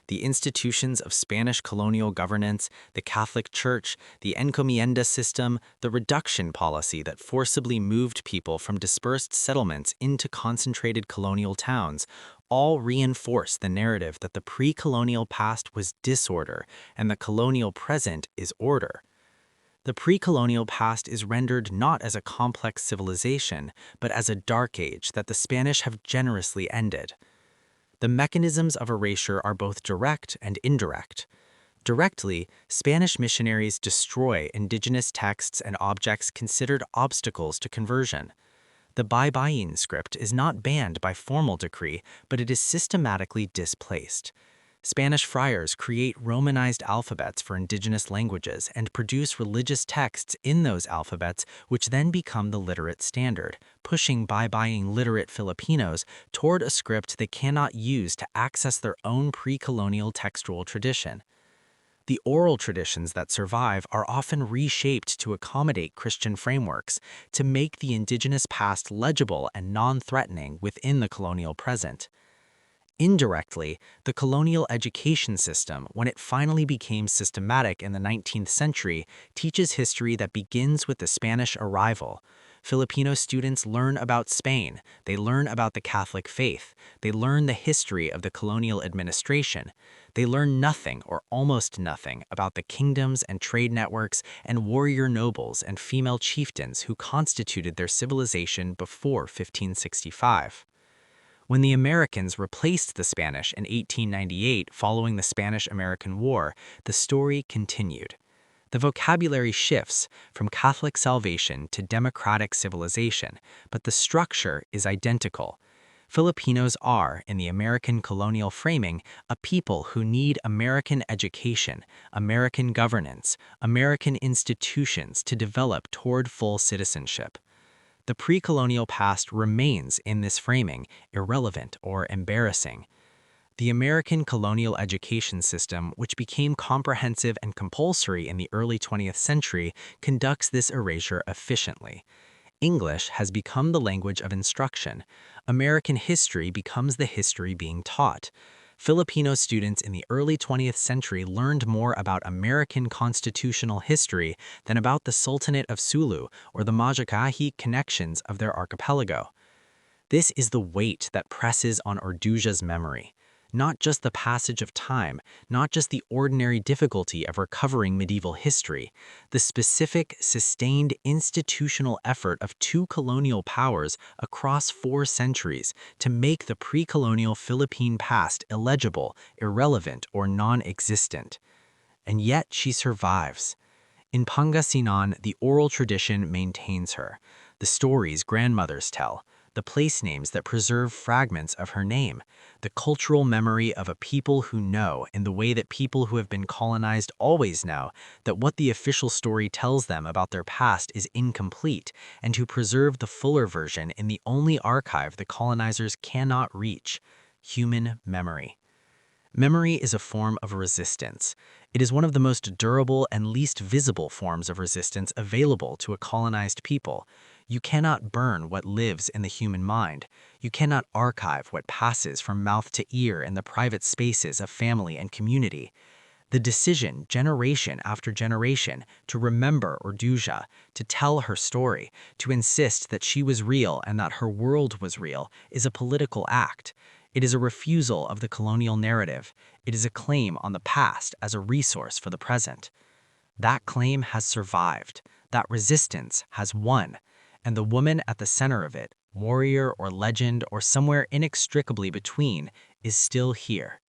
The institutions of Spanish colonial governance, the Catholic Church, the encomienda system, the reduction policy that forcibly moved people from dispersed settlements into concentrated colonial towns, all reinforce the narrative that the pre-colonial past was disorder and the colonial present is order. The pre-colonial past is rendered not as a complex civilization, but as a dark age that the Spanish have generously ended. The mechanisms of erasure are both direct and indirect. Directly, Spanish missionaries destroy indigenous texts and objects considered obstacles to conversion. The Baybayin script is not banned by formal decree, but it is systematically displaced. Spanish friars create Romanized alphabets for indigenous languages and produce religious texts in those alphabets, which then become the literate standard, pushing Baybayin literate Filipinos toward a script they cannot use to access their own pre-colonial textual tradition. The oral traditions that survive are often reshaped to accommodate Christian frameworks, to make the indigenous past legible and non-threatening within the colonial present. Indirectly, the colonial education system, when it finally became systematic in the 19th century, teaches history that begins with the Spanish arrival. Filipino students learn about Spain, they learn about the Catholic faith, they learn the history of the colonial administration. They learn nothing or almost nothing about the kingdoms and trade networks and warrior nobles and female chieftains who constituted their civilization before 1565. When the Americans replaced the Spanish in 1898 following the Spanish-American War, the story continued. The vocabulary shifts from Catholic salvation to democratic civilization, but the structure is identical. Filipinos are, in the American colonial framing, a people who need American education, American governance, American institutions to develop toward full citizenship. The pre-colonial past remains in this framing, irrelevant or embarrassing. The American colonial education system, which became comprehensive and compulsory in the early 20th century, conducts this erasure efficiently. English has become the language of instruction. American history becomes the history being taught. Filipino students in the early 20th century learned more about American constitutional history than about the Sultanate of Sulu or the Majakahi connections of their archipelago. This is the weight that presses on Urduja's memory. Not just the passage of time, not just the ordinary difficulty of recovering medieval history, the specific, sustained institutional effort of two colonial powers across 4 centuries to make the pre-colonial Philippine past illegible, irrelevant, or non-existent. And yet she survives. In Pangasinan, the oral tradition maintains her. The stories grandmothers tell, the place names that preserve fragments of her name, the cultural memory of a people who know, in the way that people who have been colonized always know, that what the official story tells them about their past is incomplete, and who preserve the fuller version in the only archive the colonizers cannot reach: human memory. Memory is a form of resistance. It is one of the most durable and least visible forms of resistance available to a colonized people. You cannot burn what lives in the human mind. You cannot archive what passes from mouth to ear in the private spaces of family and community. The decision, generation after generation, to remember Urduja, to tell her story, to insist that she was real and that her world was real, is a political act. It is a refusal of the colonial narrative. It is a claim on the past as a resource for the present. That claim has survived. That resistance has won. And the woman at the center of it, warrior or legend or somewhere inextricably between, is still here.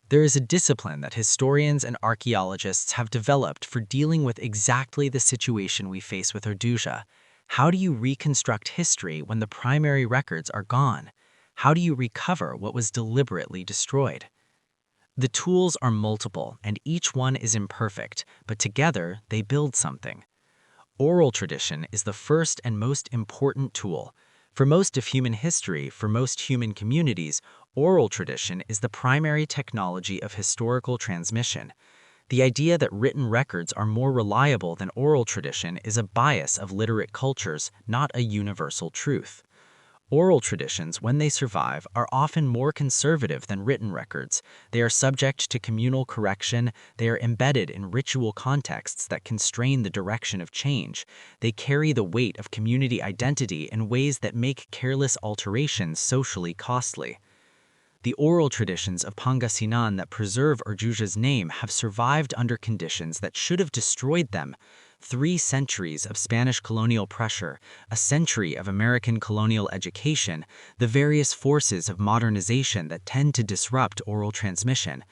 There is a discipline that historians and archaeologists have developed for dealing with exactly the situation we face with Urduja. How do you reconstruct history when the primary records are gone? How do you recover what was deliberately destroyed? The tools are multiple, and each one is imperfect, but together they build something. Oral tradition is the first and most important tool. For most of human history, for most human communities, oral tradition is the primary technology of historical transmission. The idea that written records are more reliable than oral tradition is a bias of literate cultures, not a universal truth. Oral traditions, when they survive, are often more conservative than written records. They are subject to communal correction. They are embedded in ritual contexts that constrain the direction of change. They carry the weight of community identity in ways that make careless alterations socially costly. The oral traditions of Pangasinan that preserve Urduja's name have survived under conditions that should have destroyed them. 3 centuries of Spanish colonial pressure, a century of American colonial education, the various forces of modernization that tend to disrupt oral transmission.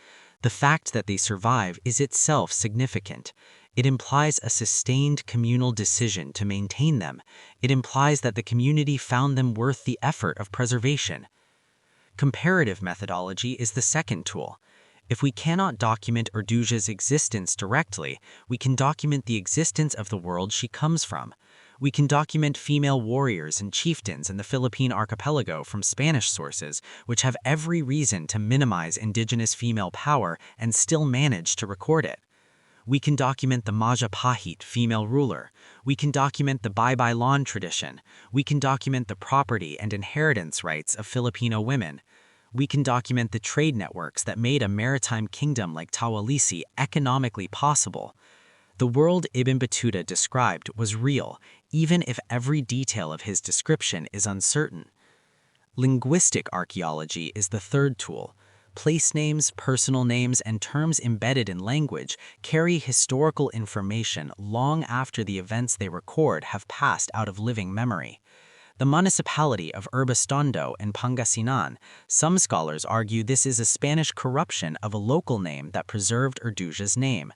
The fact that they survive is itself significant. It implies a sustained communal decision to maintain them. It implies that the community found them worth the effort of preservation. Comparative methodology is the second tool. If we cannot document Urduja's existence directly, we can document the existence of the world she comes from. We can document female warriors and chieftains in the Philippine archipelago from Spanish sources, which have every reason to minimize indigenous female power and still manage to record it. We can document the Majapahit female ruler. We can document the Baybaylan tradition. We can document the property and inheritance rights of Filipino women. We can document the trade networks that made a maritime kingdom like Tawalisi economically possible. The world Ibn Battuta described was real, even if every detail of his description is uncertain. Linguistic archaeology is the third tool. Place names, personal names, and terms embedded in language carry historical information long after the events they record have passed out of living memory. The municipality of Urbastondo in Pangasinan, some scholars argue this is a Spanish corruption of a local name that preserved Urduja's name.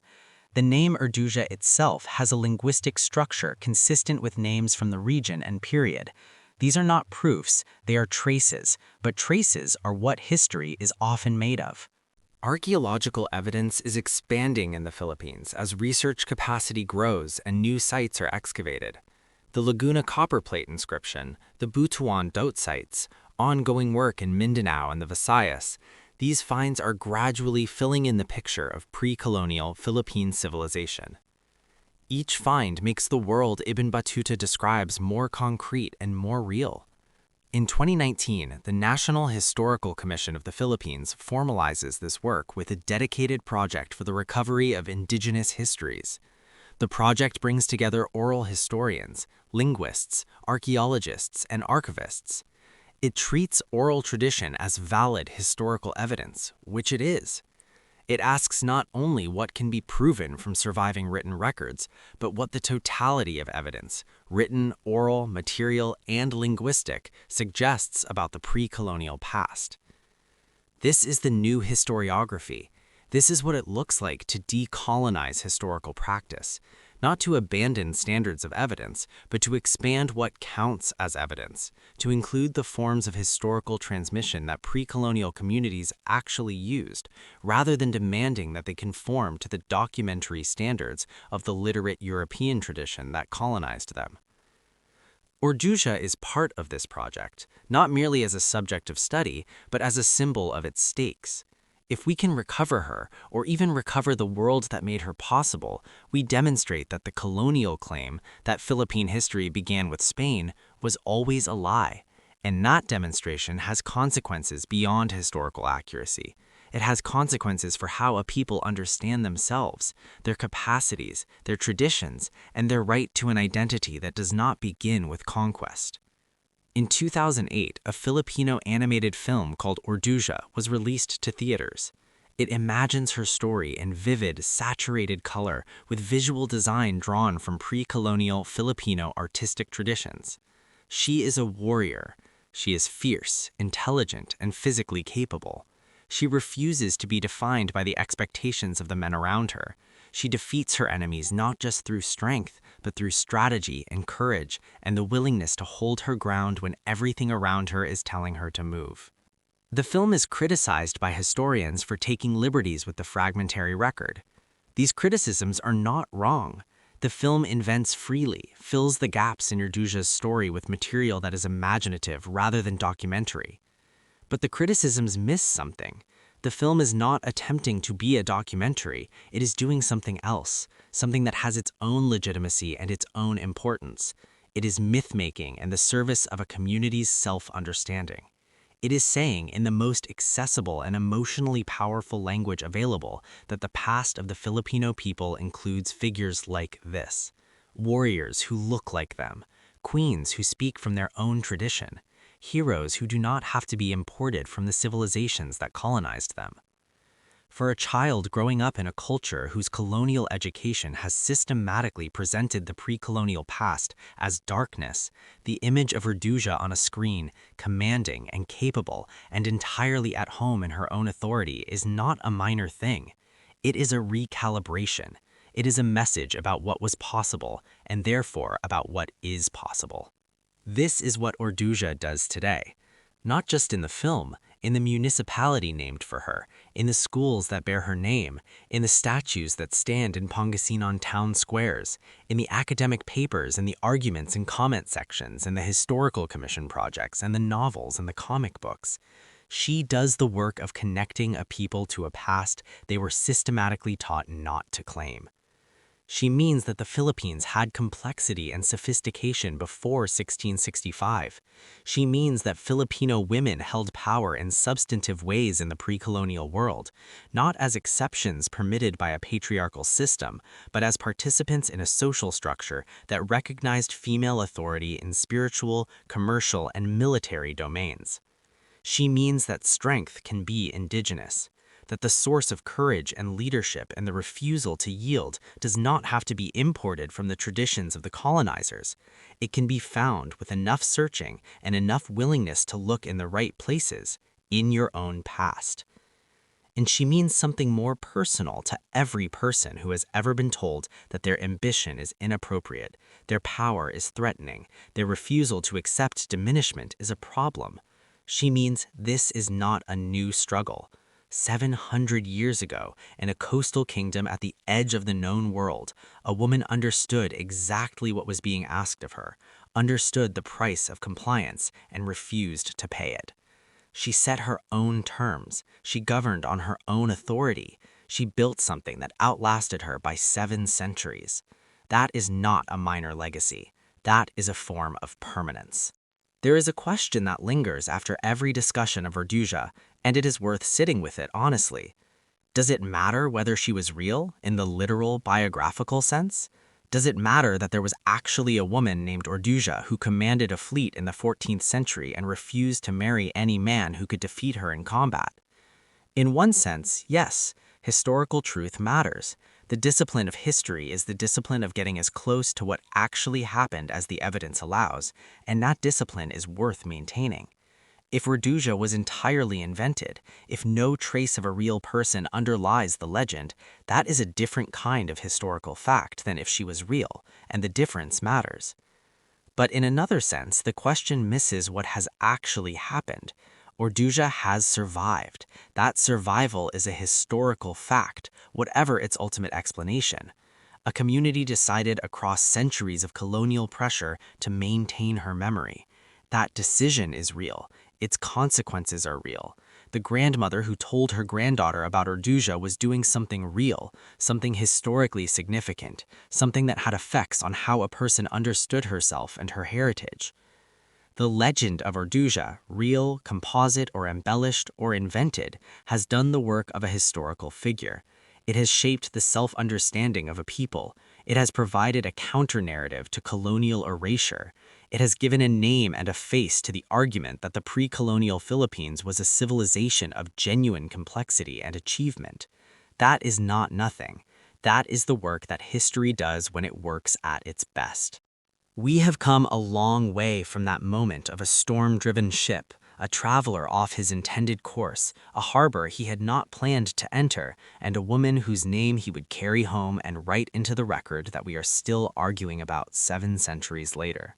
The name Urduja itself has a linguistic structure consistent with names from the region and period. These are not proofs, they are traces, but traces are what history is often made of. Archaeological evidence is expanding in the Philippines as research capacity grows and new sites are excavated. The Laguna copperplate inscription, the Butuan Dot sites, ongoing work in Mindanao and the Visayas, these finds are gradually filling in the picture of pre-colonial Philippine civilization. Each find makes the world Ibn Battuta describes more concrete and more real. In 2019, the National Historical Commission of the Philippines formalizes this work with a dedicated project for the recovery of indigenous histories. The project brings together oral historians, linguists, archaeologists, and archivists. It treats oral tradition as valid historical evidence, which it is. It asks not only what can be proven from surviving written records, but what the totality of evidence, written, oral, material, and linguistic, suggests about the pre-colonial past. This is the new historiography. This is what it looks like to decolonize historical practice, not to abandon standards of evidence, but to expand what counts as evidence, to include the forms of historical transmission that pre-colonial communities actually used, rather than demanding that they conform to the documentary standards of the literate European tradition that colonized them. Urduja is part of this project, not merely as a subject of study, but as a symbol of its stakes. If we can recover her, or even recover the world that made her possible, we demonstrate that the colonial claim that Philippine history began with Spain was always a lie, and that demonstration has consequences beyond historical accuracy. It has consequences for how a people understand themselves, their capacities, their traditions, and their right to an identity that does not begin with conquest. In 2008, a Filipino animated film called Urduja was released to theaters. It imagines her story in vivid, saturated color with visual design drawn from pre-colonial Filipino artistic traditions. She is a warrior. She is fierce, intelligent, and physically capable. She refuses to be defined by the expectations of the men around her. She defeats her enemies not just through strength, but through strategy and courage and the willingness to hold her ground when everything around her is telling her to move. The film is criticized by historians for taking liberties with the fragmentary record. These criticisms are not wrong. The film invents freely, fills the gaps in Urduja's story with material that is imaginative rather than documentary. But the criticisms miss something. The film is not attempting to be a documentary, it is doing something else, something that has its own legitimacy and its own importance. It is myth-making in the service of a community's self-understanding. It is saying, in the most accessible and emotionally powerful language available, that the past of the Filipino people includes figures like this: warriors who look like them, queens who speak from their own tradition, heroes who do not have to be imported from the civilizations that colonized them. For a child growing up in a culture whose colonial education has systematically presented the pre-colonial past as darkness, the image of Urduja on a screen, commanding and capable and entirely at home in her own authority, is not a minor thing. It is a recalibration. It is a message about what was possible and therefore about what is possible. This is what Urduja does today, not just in the film, in the municipality named for her, in the schools that bear her name, in the statues that stand in Pangasinan town squares, in the academic papers and the arguments and comment sections and the historical commission projects and the novels and the comic books. She does the work of connecting a people to a past they were systematically taught not to claim. She means that the Philippines had complexity and sophistication before 1665. She means that Filipino women held power in substantive ways in the pre-colonial world, not as exceptions permitted by a patriarchal system, but as participants in a social structure that recognized female authority in spiritual, commercial, and military domains. She means that strength can be indigenous, that the source of courage and leadership and the refusal to yield does not have to be imported from the traditions of the colonizers. It can be found with enough searching and enough willingness to look in the right places, in your own past. And she means something more personal to every person who has ever been told that their ambition is inappropriate, their power is threatening, their refusal to accept diminishment is a problem. She means this is not a new struggle. 700 years ago, in a coastal kingdom at the edge of the known world, a woman understood exactly what was being asked of her, understood the price of compliance, and refused to pay it. She set her own terms. She governed on her own authority. She built something that outlasted her by 7 centuries. That is not a minor legacy. That is a form of permanence. There is a question that lingers after every discussion of Urduja, and it is worth sitting with it honestly. Does it matter whether she was real, in the literal biographical sense? Does it matter that there was actually a woman named Urduja who commanded a fleet in the 14th century and refused to marry any man who could defeat her in combat? In one sense, yes, historical truth matters. The discipline of history is the discipline of getting as close to what actually happened as the evidence allows, and that discipline is worth maintaining. If Urduja was entirely invented, if no trace of a real person underlies the legend, that is a different kind of historical fact than if she was real, and the difference matters. But in another sense, the question misses what has actually happened. Urduja has survived. That survival is a historical fact, whatever its ultimate explanation. A community decided across centuries of colonial pressure to maintain her memory. That decision is real. Its consequences are real. The grandmother who told her granddaughter about Urduja was doing something real, something historically significant, something that had effects on how a person understood herself and her heritage. The legend of Urduja, real, composite, or embellished, or invented, has done the work of a historical figure. It has shaped the self-understanding of a people. It has provided a counter-narrative to colonial erasure. It has given a name and a face to the argument that the pre-colonial Philippines was a civilization of genuine complexity and achievement. That is not nothing. That is the work that history does when it works at its best. We have come a long way from that moment of a storm-driven ship, a traveler off his intended course, a harbor he had not planned to enter, and a woman whose name he would carry home and write into the record that we are still arguing about 7 centuries later.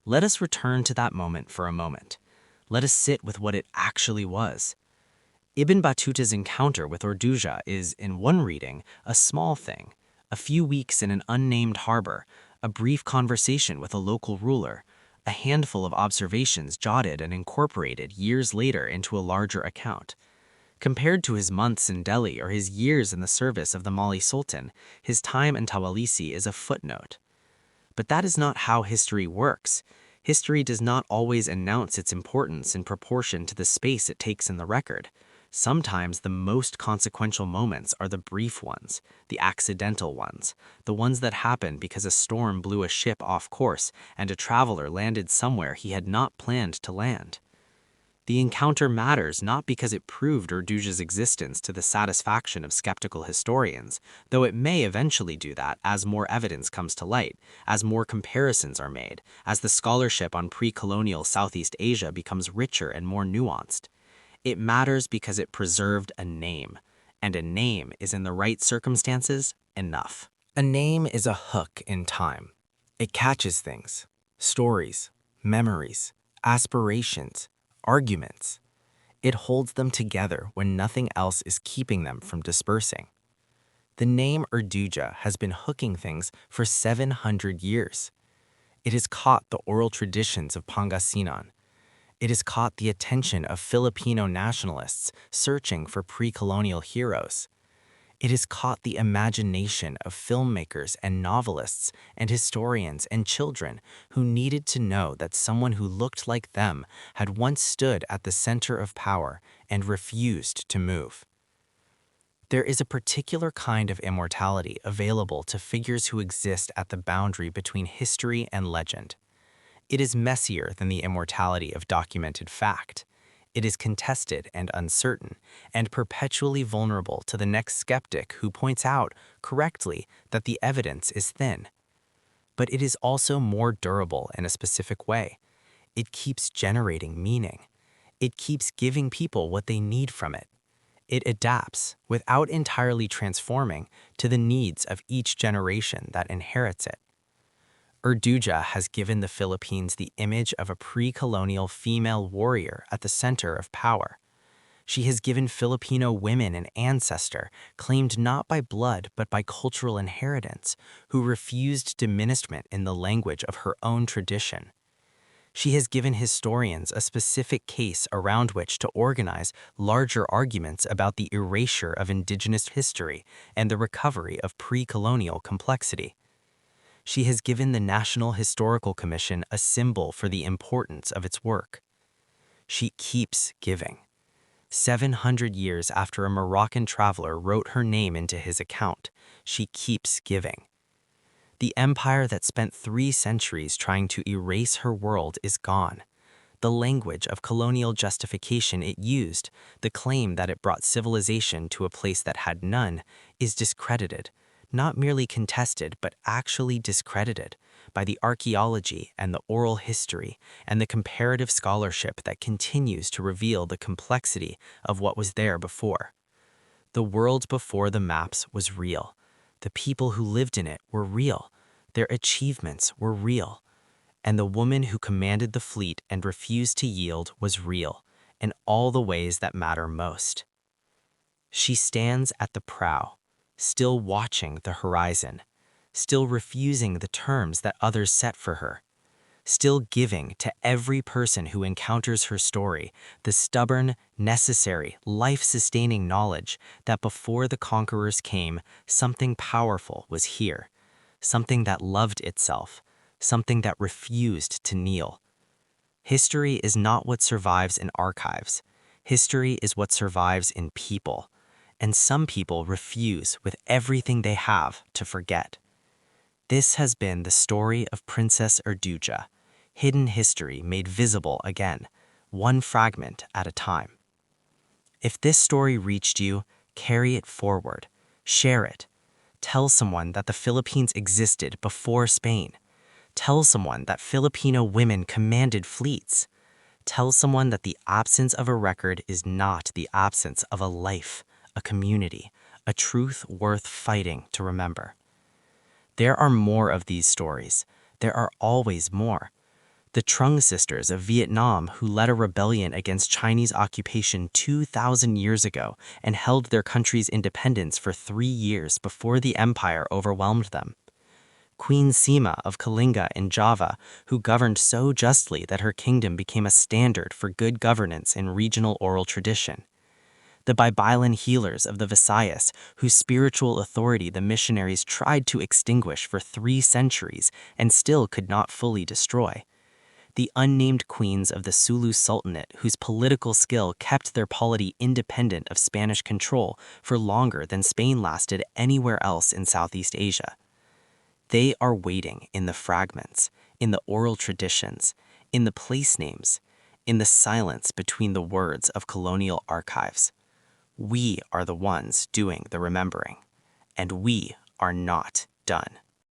Let us return to that moment for a moment. Let us sit with what it actually was. Ibn Battuta's encounter with Urduja is, in one reading, a small thing, a few weeks in an unnamed harbor, a brief conversation with a local ruler, a handful of observations jotted and incorporated years later into a larger account. Compared to his months in Delhi or his years in the service of the Mali Sultan, his time in Tawalisi is a footnote. But that is not how history works. History does not always announce its importance in proportion to the space it takes in the record. Sometimes the most consequential moments are the brief ones, the accidental ones, the ones that happen because a storm blew a ship off course and a traveler landed somewhere he had not planned to land. The encounter matters not because it proved Urduja's existence to the satisfaction of skeptical historians, though it may eventually do that as more evidence comes to light, as more comparisons are made, as the scholarship on pre-colonial Southeast Asia becomes richer and more nuanced. It matters because it preserved a name, and a name is in the right circumstances enough. A name is a hook in time. It catches things, stories, memories, aspirations, arguments. It holds them together when nothing else is keeping them from dispersing. The name Urduja has been hooking things for 700 years. It has caught the oral traditions of Pangasinan. It has caught the attention of Filipino nationalists searching for pre-colonial heroes. It has caught the imagination of filmmakers and novelists and historians and children who needed to know that someone who looked like them had once stood at the center of power and refused to move. There is a particular kind of immortality available to figures who exist at the boundary between history and legend. It is messier than the immortality of documented fact. It is contested and uncertain, and perpetually vulnerable to the next skeptic who points out, correctly, that the evidence is thin. But it is also more durable in a specific way. It keeps generating meaning. It keeps giving people what they need from it. It adapts, without entirely transforming, to the needs of each generation that inherits it. Urduja has given the Philippines the image of a pre-colonial female warrior at the center of power. She has given Filipino women an ancestor claimed not by blood but by cultural inheritance, who refused diminishment in the language of her own tradition. She has given historians a specific case around which to organize larger arguments about the erasure of indigenous history and the recovery of pre-colonial complexity. She has given the National Historical Commission a symbol for the importance of its work. She keeps giving. 700 years after a Moroccan traveler wrote her name into his account, she keeps giving. The empire that spent 3 centuries trying to erase her world is gone. The language of colonial justification it used, the claim that it brought civilization to a place that had none, is discredited. Not merely contested, but actually discredited, by the archaeology and the oral history and the comparative scholarship that continues to reveal the complexity of what was there before. The world before the maps was real. The people who lived in it were real. Their achievements were real. And the woman who commanded the fleet and refused to yield was real, in all the ways that matter most. She stands at the prow, still watching the horizon, still refusing the terms that others set for her, still giving to every person who encounters her story the stubborn, necessary, life-sustaining knowledge that before the conquerors came, something powerful was here, something that loved itself, something that refused to kneel. History is not what survives in archives. History is what survives in people. And some people refuse with everything they have to forget. This has been the story of Princess Urduja, hidden history made visible again, one fragment at a time. If this story reached you, carry it forward, share it. Tell someone that the Philippines existed before Spain. Tell someone that Filipino women commanded fleets. Tell someone that the absence of a record is not the absence of a life, a community, a truth worth fighting to remember. There are more of these stories. There are always more. The Trung sisters of Vietnam who led a rebellion against Chinese occupation 2,000 years ago and held their country's independence for 3 years before the empire overwhelmed them. Queen Sima of Kalinga in Java, who governed so justly that her kingdom became a standard for good governance in regional oral tradition. The Bibylan healers of the Visayas, whose spiritual authority the missionaries tried to extinguish for 3 centuries and still could not fully destroy. The unnamed queens of the Sulu Sultanate, whose political skill kept their polity independent of Spanish control for longer than Spain lasted anywhere else in Southeast Asia. They are waiting in the fragments, in the oral traditions, in the place names, in the silence between the words of colonial archives. We are the ones doing the remembering, and we are not done.